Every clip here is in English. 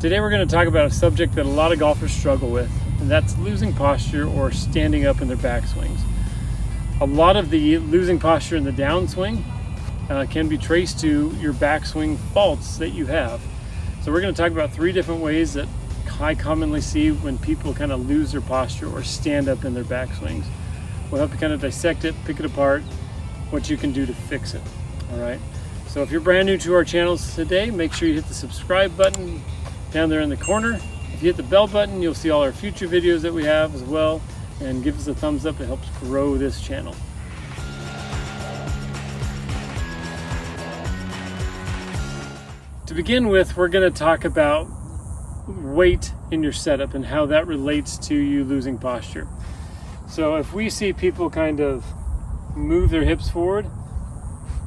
Today we're going to talk about a subject that a lot of golfers struggle with, and that's losing posture or standing up in their backswings. A lot of the losing posture in the downswing can be traced to your backswing faults that you have. So we're going to talk about 3 different ways that I commonly see when people kind of lose their posture or stand up in their backswings. We'll help you kind of dissect it, pick it apart, what you can do to fix it. All right. So if you're brand new to our channels today, make sure you hit the subscribe button down there in the corner. If you hit the bell button, you'll see all our future videos that we have as well, and give us a thumbs up. It helps grow this channel. To begin with, we're going to talk about weight in your setup and how that relates to you losing posture. So if we see people kind of move their hips forward,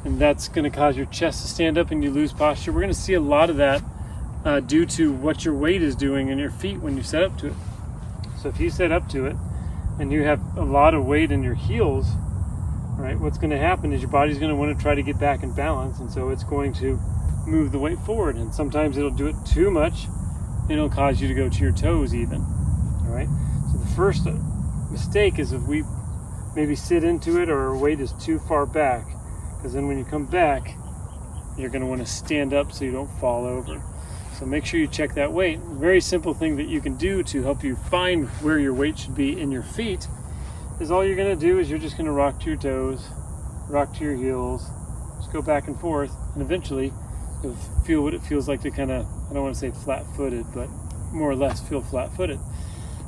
and that's going to cause your chest to stand up and you lose posture, we're going to see a lot of that due to what your weight is doing in your feet when you set up to it. So if you set up to it and you have a lot of weight in your heels, right, what's going to happen is your body's going to want to try to get back in balance, and so it's going to move the weight forward, and sometimes it'll do it too much and it'll cause you to go to your toes even. All right, so the first mistake is if we maybe sit into it or our weight is too far back, because then when you come back you're going to want to stand up so you don't fall over. So make sure you check that weight. A very simple thing that you can do to help you find where your weight should be in your feet is all you're going to do is you're just going to rock to your toes, rock to your heels, just go back and forth, and eventually you'll feel what it feels like to kind of, I don't want to say flat-footed, but more or less feel flat-footed.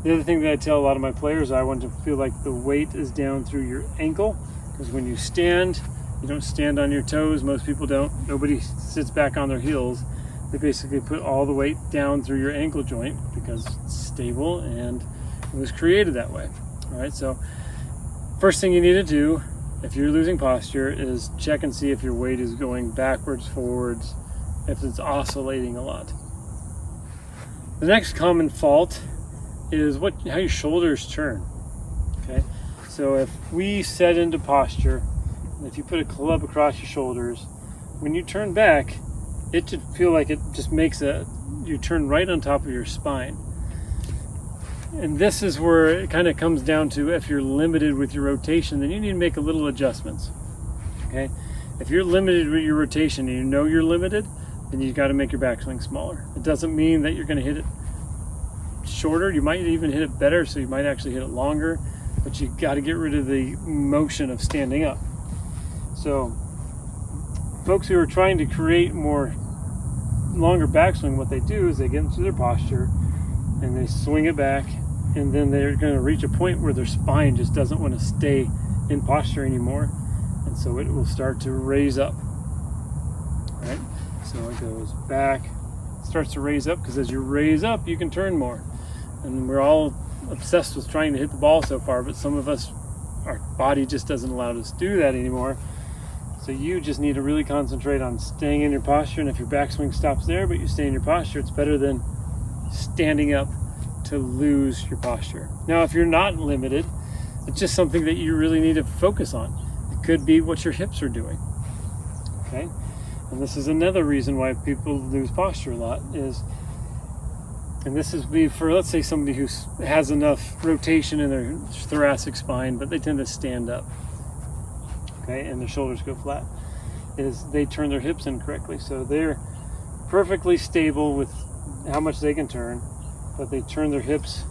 The other thing that I tell a lot of my players, I want to feel like the weight is down through your ankle, because when you stand, you don't stand on your toes. Most people don't. Nobody sits back on their heels. They basically put all the weight down through your ankle joint because it's stable and it was created that way. All right, so first thing you need to do if you're losing posture is check and see if your weight is going backwards, forwards, if it's oscillating a lot. The next common fault is how your shoulders turn. Okay, so if we set into posture, if you put a club across your shoulders, when you turn back, it should feel like it just makes you turn right on top of your spine. And this is where it kind of comes down to, if you're limited with your rotation, then you need to make a little adjustments. Okay, if you're limited with your rotation and you know you're limited, then you got to make your backswing smaller. It doesn't mean that you're going to hit it shorter. You might even hit it better, so you might actually hit it longer, but you got to get rid of the motion of standing up. So folks who are trying to create longer backswing, what they do is they get into their posture and they swing it back, and then they're going to reach a point where their spine just doesn't want to stay in posture anymore, and so it will start to raise up. Right? So it goes back, starts to raise up, because as you raise up you can turn more. And we're all obsessed with trying to hit the ball so far, but some of us, our body just doesn't allow us to do that anymore. So you just need to really concentrate on staying in your posture, and if your backswing stops there but you stay in your posture, it's better than standing up to lose your posture. Now if you're not limited, it's just something that you really need to focus on. It could be what your hips are doing. Okay, and this is another reason why people lose posture a lot and this is for, let's say, somebody who has enough rotation in their thoracic spine, but they tend to stand up, okay, and their shoulders go flat, is they turn their hips incorrectly. So they're perfectly stable with how much they can turn, but they turn their hips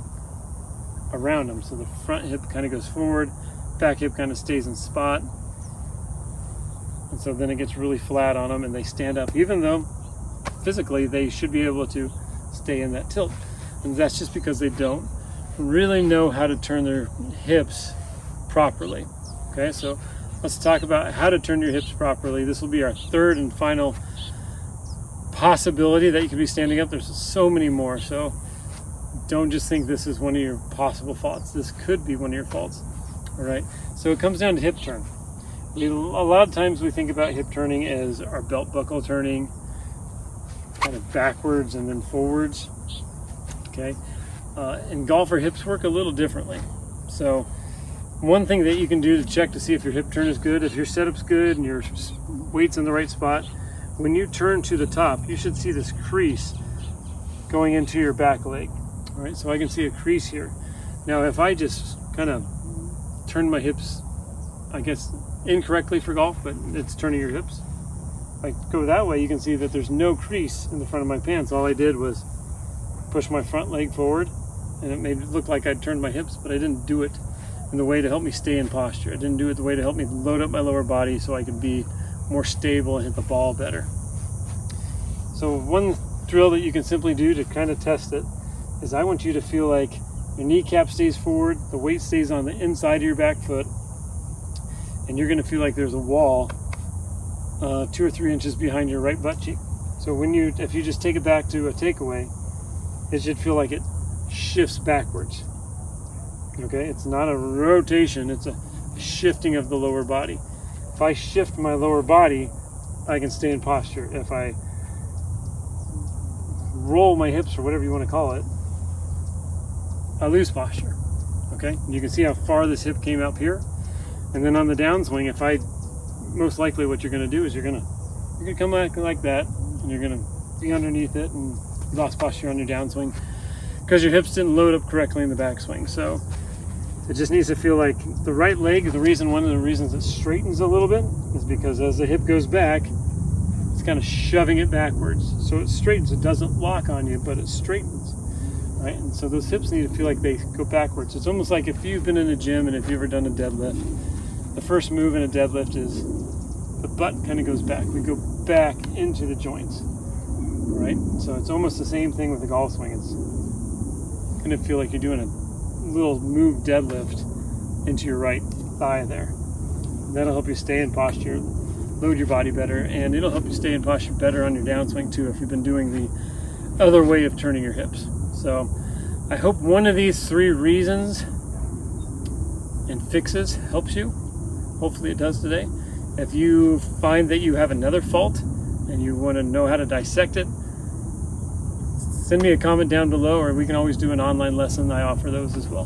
around them. So the front hip kind of goes forward, back hip kind of stays in spot, and so then it gets really flat on them and they stand up, even though physically they should be able to stay in that tilt. And that's just because they don't really know how to turn their hips properly. Okay, so let's talk about how to turn your hips properly. This will be our third and final possibility that you could be standing up. There's so many more, so don't just think this is one of your possible faults. This could be one of your faults. All right, so it comes down to hip turn. A lot of times we think about hip turning as our belt buckle turning, kind of backwards and then forwards. Okay, in golf, our hips work a little differently. So one thing that you can do to check to see if your hip turn is good, if your setup's good and your weight's in the right spot, when you turn to the top, you should see this crease going into your back leg. All right, so I can see a crease here. Now, if I just kind of turn my hips, I guess incorrectly for golf, but it's turning your hips. If I go that way, you can see that there's no crease in the front of my pants. All I did was push my front leg forward, and it made it look like I'd turned my hips, but I didn't do it in the way to help me stay in posture. I didn't do it the way to help me load up my lower body so I could be more stable and hit the ball better. So one drill that you can simply do to kind of test it is I want you to feel like your kneecap stays forward, the weight stays on the inside of your back foot, and you're going to feel like there's a wall 2 or 3 inches behind your right butt cheek. So if you just take it back to a takeaway, it should feel like it shifts backwards. Okay, it's not a rotation, it's a shifting of the lower body. If I shift my lower body, I can stay in posture. If I roll my hips, or whatever you want to call it, I lose posture. Okay, you can see how far this hip came up here. And then on the downswing, most likely what you're going to do is you're going to come back like that, and you're going to be underneath it, and you lost posture on your downswing because your hips didn't load up correctly in the backswing. So it just needs to feel like the right leg. One of the reasons it straightens a little bit is because as the hip goes back, it's kind of shoving it backwards. So it straightens. It doesn't lock on you, but it straightens. Right? And so those hips need to feel like they go backwards. It's almost like if you've been in a gym and if you've ever done a deadlift, the first move in a deadlift is the butt kind of goes back. We go back into the joints. Right? So it's almost the same thing with the golf swing. It's going to feel like you're doing a little move deadlift into your right thigh there. That'll help you stay in posture, load your body better, and it'll help you stay in posture better on your downswing too if you've been doing the other way of turning your hips. So I hope one of these 3 reasons and fixes helps you. Hopefully it does today. If you find that you have another fault and you want to know how to dissect it, send me a comment down below, or we can always do an online lesson. I offer those as well.